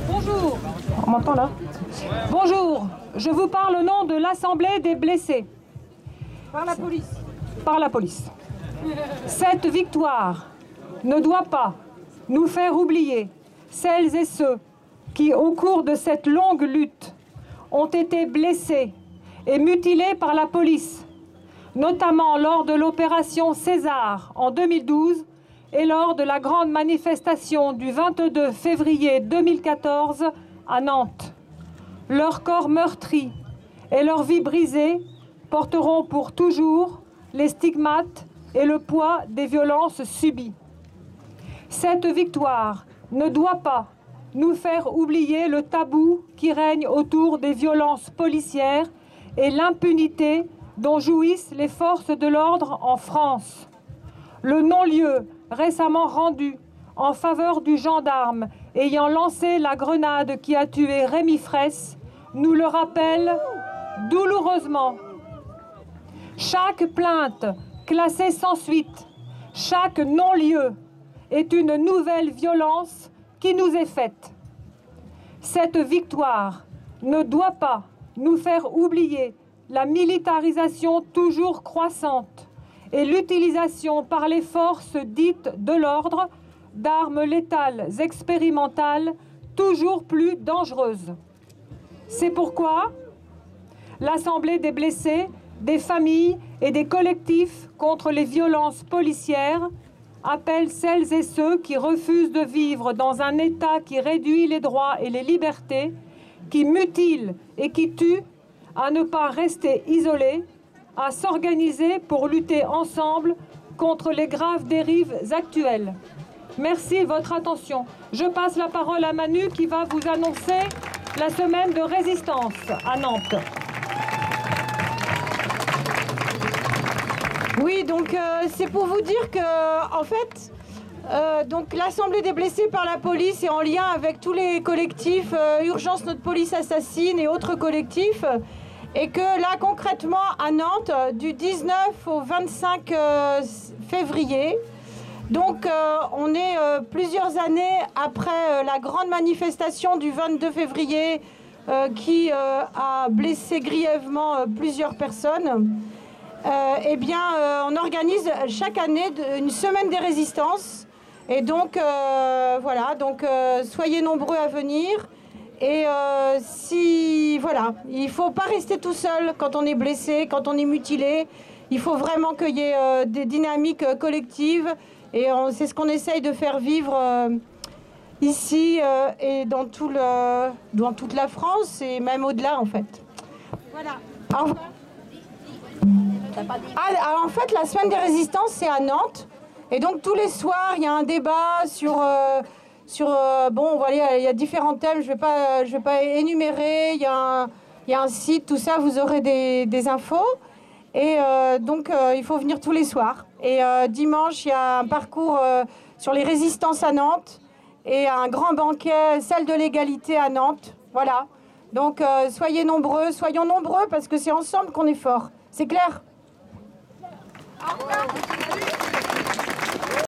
Bonjour. On m'entend là? Bonjour. Je vous parle au nom de l'Assemblée des blessés. Par la police. Par la police. Cette victoire ne doit pas nous faire oublier celles et ceux qui, au cours de cette longue lutte, ont été blessés et mutilés par la police, notamment lors de l'opération César en 2012 et lors de la grande manifestation du 22 février 2014 à Nantes. Leurs corps meurtris et leurs vies brisées porteront pour toujours les stigmates et le poids des violences subies. Cette victoire ne doit pas nous faire oublier le tabou qui règne autour des violences policières et l'impunité dont jouissent les forces de l'ordre en France. Le non-lieu récemment rendu en faveur du gendarme ayant lancé la grenade qui a tué Rémi Fraisse nous le rappelle douloureusement. Chaque plainte classée sans suite, chaque non-lieu est une nouvelle violence qui nous est faite. Cette victoire ne doit pas nous faire oublier la militarisation toujours croissante et l'utilisation par les forces dites de l'ordre d'armes létales expérimentales toujours plus dangereuses. C'est pourquoi l'Assemblée des blessés, des familles et des collectifs contre les violences policières appelle celles et ceux qui refusent de vivre dans un État qui réduit les droits et les libertés, qui mutile et qui tue, à ne pas rester isolés, à s'organiser pour lutter ensemble contre les graves dérives actuelles. Merci de votre attention. Je passe la parole à Manu qui va vous annoncer la semaine de résistance à Nantes. Oui, donc c'est pour vous dire que, en fait, donc l'Assemblée des blessés par la police est en lien avec tous les collectifs Urgence Notre Police Assassine et autres collectifs, et que là, concrètement, à Nantes, du 19 au 25 février, donc on est plusieurs années après la grande manifestation du 22 février qui a blessé grièvement plusieurs personnes. Eh bien, on organise chaque année une semaine des résistances. Et donc, voilà, donc soyez nombreux à venir. Et voilà, il ne faut pas rester tout seul quand on est blessé, quand on est mutilé. Il faut vraiment qu'il y ait des dynamiques collectives. Et c'est ce qu'on essaye de faire vivre ici et dans toute la France et même au-delà, en fait. Voilà. Au revoir. En fait, la semaine des résistances, c'est à Nantes. Et donc, tous les soirs, il y a un débat sur bon, voilà, il y a différents thèmes. Je vais pas énumérer. Il y a un site, tout ça, vous aurez des infos. Et donc, il faut venir tous les soirs. Et dimanche, il y a un parcours sur les résistances à Nantes. Et un grand banquet, celle de l'égalité à Nantes. Voilà. Donc, soyons nombreux parce que c'est ensemble qu'on est fort. C'est clair ? Au revoir.